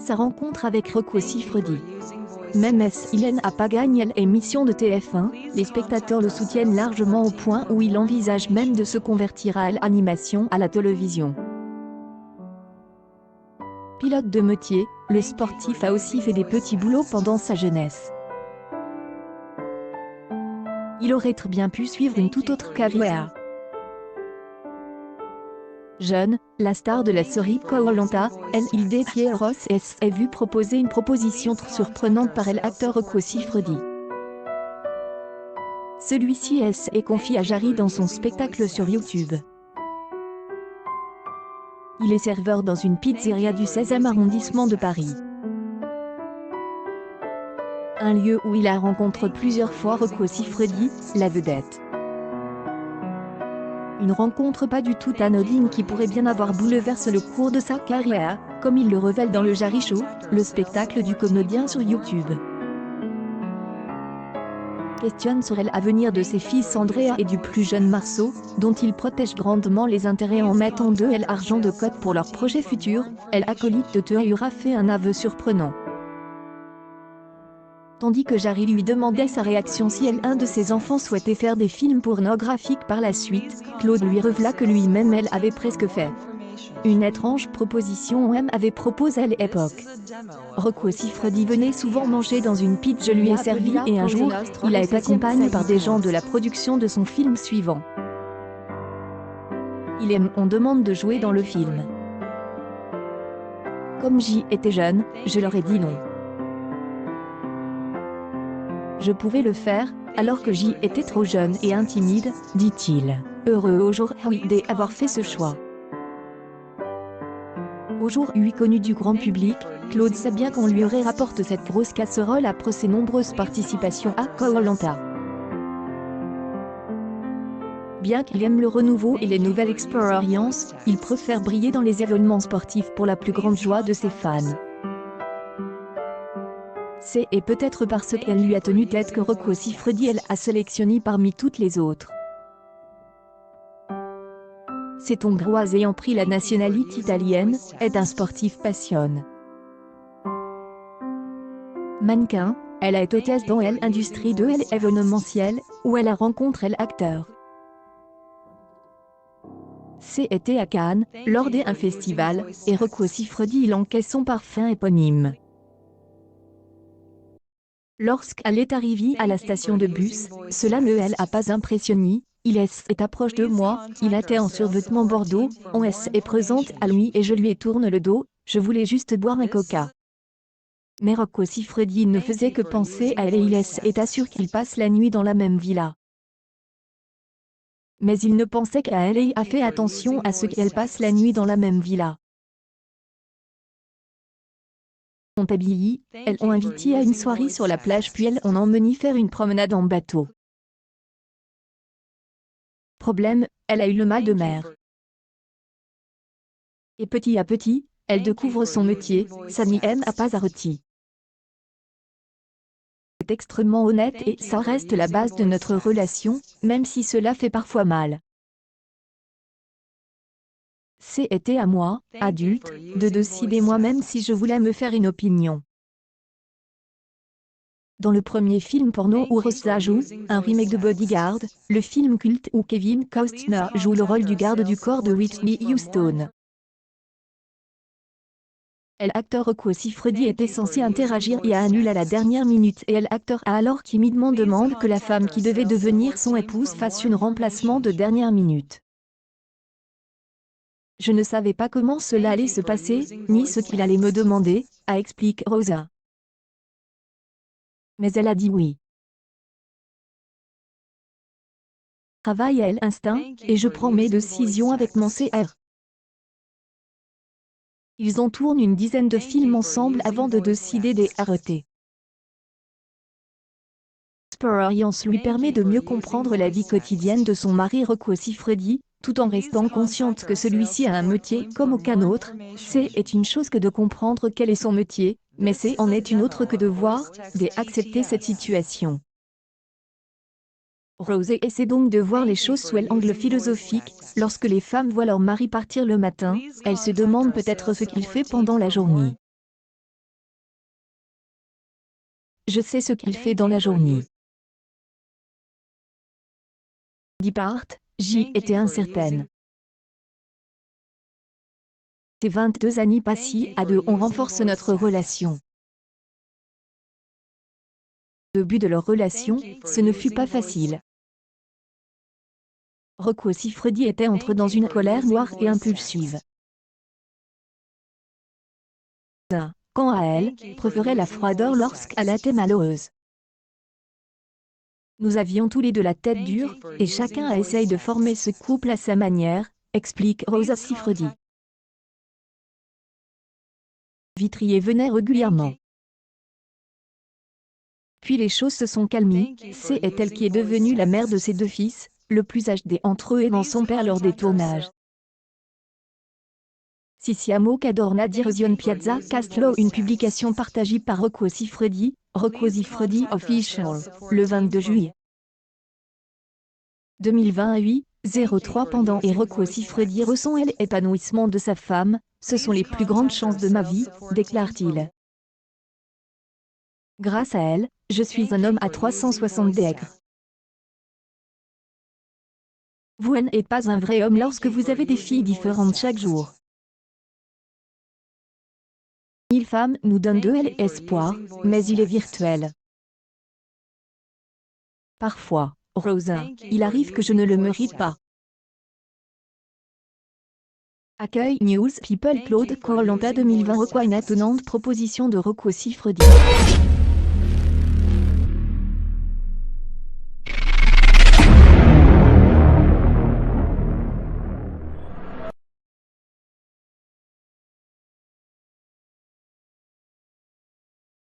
sa rencontre avec Rocco Siffredi. Même s'il n'a pas gagné l'émission de TF1, les spectateurs le soutiennent largement au point où il envisage même de se convertir à l'animation à la télévision. Pilote de métier, le sportif a aussi fait des petits boulots pendant sa jeunesse. Il aurait très bien pu suivre une toute autre carrière. Jeune, la star de la série Koh-Lanta, Hilde Ross est vue proposer une proposition très surprenante par l'acteur Rocco Siffredi. Celui-ci est confié à Jarry dans son spectacle sur YouTube. Il est serveur dans une pizzeria du 16e arrondissement de Paris. Un lieu où il a rencontré plusieurs fois Rocco Siffredi, la vedette. Une rencontre pas du tout anodine qui pourrait bien avoir bouleversé le cours de sa carrière, comme il le révèle dans le Jarry Show, le spectacle du comédien sur YouTube. Questionne sur l'avenir de ses fils Andrea et du plus jeune Marceau, dont il protège grandement les intérêts en mettant de l'argent de côté pour leurs projets futurs. L'acolyte de Théura fait un aveu surprenant. Tandis que Jarry lui demandait sa réaction si un de ses enfants souhaitait faire des films pornographiques par la suite, Claude lui révéla que lui-même avait presque fait. Une étrange proposition avait proposé à l'époque. Rocco Siffredi venait souvent manger dans une pizza, je lui ai servi et un jour, il a été accompagné par des gens de la production de son film suivant. On demande de jouer dans le film. Comme j'y étais jeune, je leur ai dit non. Je pouvais le faire, alors que j'y étais trop jeune et intimide, dit-il. Heureux aujourd'hui d'avoir fait ce choix. Aujourd'hui connu du grand public, Claude sait bien qu'on lui aurait rapporté cette grosse casserole après ses nombreuses participations à Koh-Lanta. Bien qu'il aime le renouveau et les nouvelles expériences, il préfère briller dans les événements sportifs pour la plus grande joie de ses fans. C'est peut-être parce qu'elle lui a tenu tête que Rocco Siffredi a sélectionné parmi toutes les autres. Cet Hongrois ayant pris la nationalité italienne, est un sportif passionné. Mannequin, elle a été hôtesse dans l'industrie de l'événementiel, où elle a rencontré l'acteur. C'était à Cannes, lors d'un festival, et Rocco Siffredi il encaisse son parfum éponyme. Lorsqu'elle est arrivée à la station de bus, cela ne l'a pas impressionné. Il est approche de moi, il était en survêtement bordeaux, on est présente à lui et je lui tourne le dos, je voulais juste boire un coca. Mais Rocco Siffredi ne faisait que penser à elle et il est sûr qu'il passe la nuit dans la même villa. Mais il ne pensait qu'à elle et a fait attention à ce qu'elle passe la nuit dans la même villa. Ont habillé, elles ont invité à une soirée sur la plage puis elles ont emmené faire une promenade en bateau. Problème, elle a eu le mal de mer. Et petit à petit, elle découvre son métier, ça n'y a pas arrêté. C'est extrêmement honnête et ça reste la base de notre relation, même si cela fait parfois mal. C'était à moi, adulte, de décider moi-même si je voulais me faire une opinion. Dans le premier film porno où Rosa joue, un remake de Bodyguard, le film culte où Kevin Costner joue le rôle du garde du corps de Whitney Houston. L'acteur Rocco Siffredi était censé interagir et a annulé à la dernière minute et l'acteur a alors timidement demandé que la femme qui devait devenir son épouse fasse un remplacement de dernière minute. Je ne savais pas comment cela allait se passer, ni ce qu'il allait me demander, a expliqué Rosa. Mais elle a dit oui. Travail à l'instinct, et je prends mes décisions avec mon CR. Ils ont tourné une dizaine de films ensemble avant de décider d'arrêter. L'expérience lui permet de mieux comprendre la vie quotidienne de son mari Rocco Siffredi, tout en restant consciente que celui-ci a un métier comme aucun autre. C'est une chose que de comprendre quel est son métier, mais en est une autre que de voir, d'accepter cette situation. Rose essaie donc de voir les choses sous l'angle philosophique. Lorsque les femmes voient leur mari partir le matin, elles se demandent peut-être ce qu'il fait pendant la journée. je sais ce qu'il fait dans la journée. Depart, j'y étais incertaine. Ces 22 années passées à deux, on renforce notre relation. Le but de leur relation, ce ne fut pas facile. Rocco Siffredi était entré dans une colère noire et impulsive. Quant à elle, préférait la froideur lorsqu'elle était malheureuse. Nous avions tous les deux la tête dure, et chacun a essayé de former ce couple à sa manière, explique Rosa Siffredi. Vitrier venait régulièrement. Puis les choses se sont calmées, c'est elle qui est devenue la mère de ses deux fils, le plus âgé entre eux et son père lors des tournages. Si siamo qu'adorna Direction Piazza Castlo, une publication partagée par Rocco Siffredi Official, le 22 juillet 2028, 03 pendant et Rocco Siffredi ressent l'épanouissement de sa femme, ce sont les plus grandes chances de ma vie, déclare-t-il. Grâce à elle, je suis un homme à 360 degrés. Vous n'êtes pas un vrai homme lorsque vous avez des filles différentes chaque jour. 1000 femmes nous donnent de l'espoir, mais il est virtuel. Parfois, Rosa, il arrive que je ne le mérite pas. Accueil News People Claude Colanta 2020. Quoi une étonnante proposition de Rocco Siffredi.